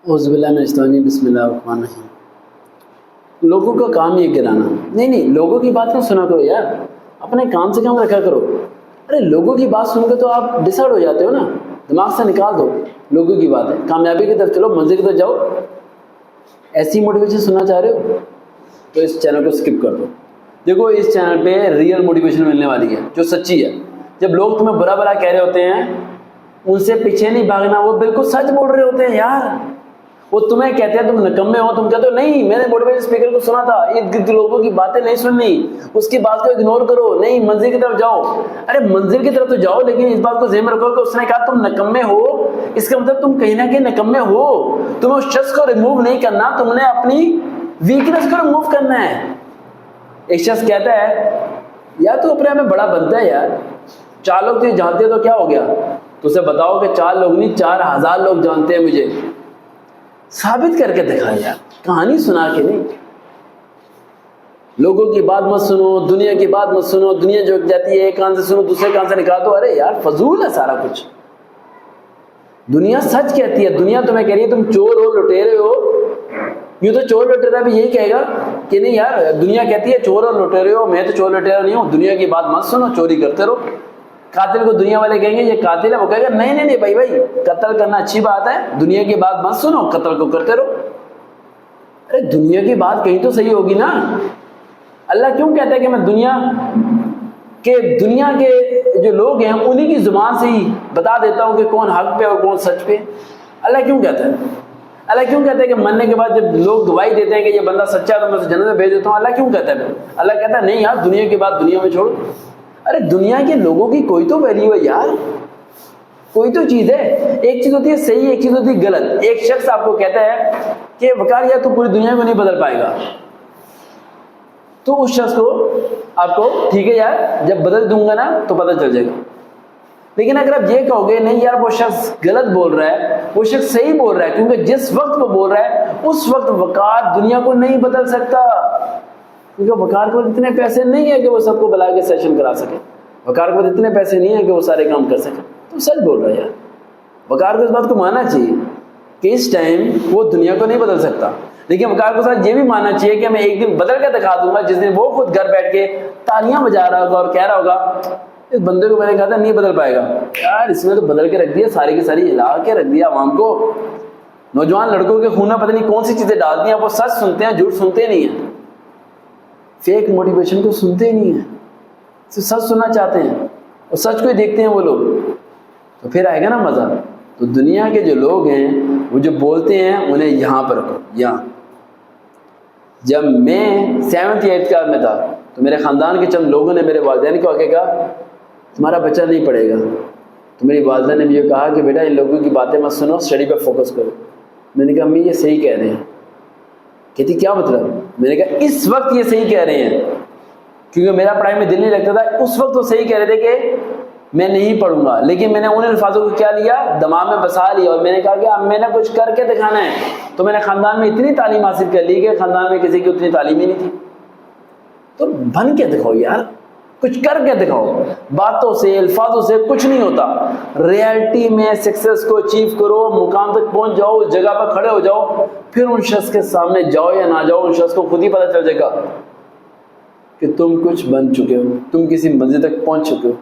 اعوذ باللہ من الشیطان الرجیم، بسم اللہ الرحمن الرحیم۔ لوگوں کا کام یہ گرانا نہیں، لوگوں کی بات نہ سنا کرو یار، اپنے کام سے کام رکھا کرو۔ ارے لوگوں کی بات سن کے تو آپ ڈسائڈ ہو جاتے ہو نا، دماغ سے نکال دو لوگوں کی بات ہے، کامیابی کی طرف چلو، منزل کی طرف جاؤ۔ ایسی موٹیویشن سننا چاہ رہے ہو تو اس چینل کو اسکپ کر دو۔ دیکھو اس چینل پہ ریئل موٹیویشن ملنے والی ہے جو سچی ہے۔ جب لوگ تمہیں برا برا کہہ رہے ہوتے ہیں ان سے پیچھے نہیں بھاگنا، وہ بالکل سچ بول رہے ہوتے ہیں یار۔ وہ تمہیں کہتے ہیں تم نکمے ہو، تم کہتے ہو نہیں میں نے موٹیویشن اسپیکر کو سنا تھا، ارد گرد لوگوں کی باتیں نہیں سننی، اس کی بات کو اگنور کرو، نہیں منزل کی طرف جاؤ۔ ارے منزل کی طرف تو جاؤ، لیکن اس بات کو ذہن میں رکھو کہ اس نے کہا تم نکمے ہو، اس کا مطلب تم کہیں نہ کہیں نکمے ہو۔ تمہیں اس شخص کو ریموو نہیں کرنا، تم نے اپنی ویکنس کو ریموو کرنا ہے۔ ایک شخص کہتا ہے یار تو اپنے آپ میں بڑا بنتا ہے یار، 4 لوگ تجھے جانتے تو کیا ہو گیا؟ تو اسے بتاؤ کہ 4 لوگ نہیں 4000 لوگ جانتے ہیں مجھے۔ ثابت کر کے دکھا یار، کہانی سنا کے نہیں۔ لوگوں کی بات مت سنو، دنیا کی بات مت سنو، دنیا جو جاتی ہے ایک کان سے سنو دوسرے کان سے نکال دو۔ ارے یار فضول ہے سارا کچھ۔ دنیا سچ کہتی ہے، دنیا تمہیں کہہ رہی ہے تم چور ہو، لٹیرے ہو۔ یوں تو چور لٹیرا بھی یہی کہے گا کہ نہیں یار، دنیا کہتی ہے چور اور لٹیرے ہو، میں تو چور لٹیرا نہیں ہوں، دنیا کی بات مت سنو، چوری کرتے رہو۔ قاتل کو دنیا والے کہیں گے یہ قاتل ہے، وہ کہے گا نہیں بھائی قتل کرنا اچھی بات ہے، دنیا کی بات مت سنو، قتل کو کرتے رہو۔ ارے دنیا کی بات کہیں تو صحیح ہوگی نا۔ اللہ کیوں کہتا ہے کہ میں دنیا کے جو لوگ ہیں انہی کی زبان سے ہی بتا دیتا ہوں کہ کون حق پہ اور کون سچ پہ؟ اللہ کیوں کہتا ہے؟ اللہ کیوں کہتا ہے کہ مرنے کے بعد جب لوگ گواہی دیتے ہیں کہ یہ بندہ سچا ہے تو میں اسے جنت میں بھیج دیتا ہوں؟ اللہ کیوں کہتا ہے؟ اللہ کہتا ہے نہیں یار، دنیا کی بات دنیا میں چھوڑو۔ ارے دنیا کے لوگوں کی کوئی تو ویلیو ہے یار، کوئی تو چیز ہے۔ ایک چیز ہوتی ہے صحیح، ایک چیز ہوتی ہے غلط۔ ایک شخص آپ کو کہتا ہے کہ وقار یار تو پوری دنیا کو نہیں بدل پائے گا، تو اس شخص کو آپ کو ٹھیک ہے یار جب بدل دوں گا نا تو پتہ چل جائے گا۔ لیکن اگر آپ یہ کہو گے نہیں یار وہ شخص غلط بول رہا ہے، وہ شخص صحیح بول رہا ہے، کیونکہ جس وقت وہ بول رہا ہے اس وقت وقار دنیا کو نہیں بدل سکتا، کیونکہ وقار کے پاس اتنے پیسے نہیں ہیں کہ وہ سب کو بلا کے سیشن کرا سکے۔ وقار کے پاس اتنے پیسے نہیں ہیں کہ وہ سارے کام کر سکے۔ تو سچ بول رہا ہے یار۔ وقار کو اس بات کو ماننا چاہیے کہ اس ٹائم وہ دنیا کو نہیں بدل سکتا، لیکن وقار کو ساتھ یہ بھی ماننا چاہیے کہ میں ایک دن بدل کے دکھا دوں گا، جس دن وہ خود گھر بیٹھ کے تالیاں بجا رہا ہوگا اور کہہ رہا ہوگا اس بندے کو میں نے کہا تھا نہیں بدل پائے گا یار، اس میں تو بدل کے رکھ دیا، ساری کی ساری ہلا کے رکھ دیا عوام کو۔ نوجوان لڑکوں کے خون میں پتہ نہیں کون سی چیزیں ڈال دی ہیں، وہ سچ سنتے ہیں جھوٹ سنتے نہیں ہیں، فیک موٹیویشن کو سنتے نہیں ہیں، صرف سچ سننا چاہتے ہیں اور سچ کو ہی دیکھتے ہیں وہ لوگ۔ تو پھر آئے گا نا مزہ۔ تو دنیا کے جو لوگ ہیں وہ جو بولتے ہیں انہیں یہاں پر رکھو، یہاں۔ جب میں 7th 8th کلاس میں تھا تو میرے خاندان کے چند لوگوں نے میرے والدین کو آ کے کہا تمہارا بچہ نہیں پڑھے گا۔ تو میری والدہ نے بھی یہ کہا کہ بیٹا ان لوگوں کی باتیں مت سنو، اسٹڈی پہ فوکس کرو۔ میں نے کہا امی یہ صحیح کہہ رہے ہیں۔ کہتی کیا مطلب؟ میں نے کہا اس وقت یہ صحیح کہہ رہے ہیں، کیونکہ میرا پڑھائی میں دل نہیں لگتا تھا، اس وقت وہ صحیح کہہ رہے تھے کہ میں نہیں پڑھوں گا، لیکن میں نے ان الفاظوں کو کیا لیا، دماغ میں بسا لیا، اور میں نے کہا کہ اب میں نے کچھ کر کے دکھانا ہے۔ تو میں نے خاندان میں اتنی تعلیم حاصل کر لی کہ خاندان میں کسی کی اتنی تعلیم ہی نہیں تھی۔ تو بن کے دکھاؤ یار، کچھ کر کے دکھاؤ، باتوں سے الفاظوں سے کچھ نہیں ہوتا۔ ریئلٹی میں سکسیس کو اچیو کرو، مقام تک پہنچ جاؤ، اس جگہ پر کھڑے ہو جاؤ، پھر ان شخص کے سامنے جاؤ یا نہ جاؤ، ان شخص کو خود ہی پتہ چل جائے گا کہ تم کچھ بن چکے ہو، تم کسی منزل تک پہنچ چکے ہو۔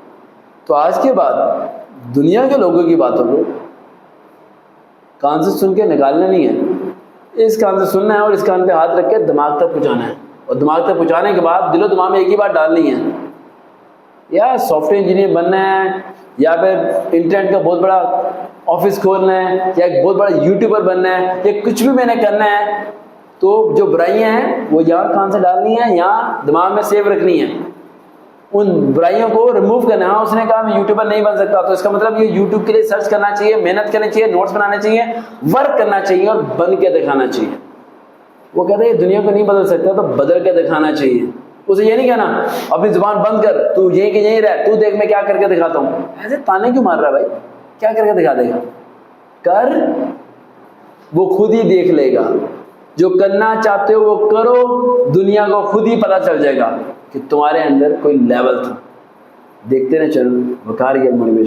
تو آج کے بعد دنیا کے لوگوں کی باتوں کو کان سے سن کے نکالنا نہیں ہے، اس کان سے سننا ہے اور اس کان پہ ہاتھ رکھ کے دماغ تک پہنچانا ہے، اور دماغ تک پہنچانے کے بعد دل و دماغ میں ایک ہی بات ڈالنی ہے، یا سافٹ ویئر انجینئر بننا ہے، یا پھر انٹرنیٹ کا بہت بڑا آفس کھولنا ہے، یا ایک بہت بڑا یوٹیوبر بننا ہے، یا کچھ بھی میں نے کرنا ہے۔ تو جو برائیاں ہیں وہ یہاں کان سے ڈالنی ہے، یہاں دماغ میں سیو رکھنی ہے، ان برائیوں کو ریموو کرنا ہے۔ ہاں اس نے کہا میں یوٹیوبر نہیں بن سکتا، تو اس کا مطلب یہ یوٹیوب کے لیے سرچ کرنا چاہیے، محنت کرنی چاہیے، نوٹس بنانے چاہیے، ورک کرنا چاہیے اور بن کے دکھانا چاہیے۔ وہ کہتے ہیں دنیا کو نہیں بدل سکتا تو بدل کے دکھانا چاہیے۔ اسے یہ نہیں کہنا اپنی زبان بند کر، تو یہیں کہ یہیں رہ، تو دیکھ میں کیا کر کے دکھاتا ہوں۔ ایسے تانے کیوں مار رہا ہے بھائی؟ کیا کر کے دکھا دے گا؟ کر، وہ خود ہی دیکھ لے گا۔ جو کرنا چاہتے ہو وہ کرو، دنیا کو خود ہی پتہ چل جائے گا کہ تمہارے اندر کوئی لیول تھا۔ دیکھتے رہے چینل وقار یا موٹیویشن۔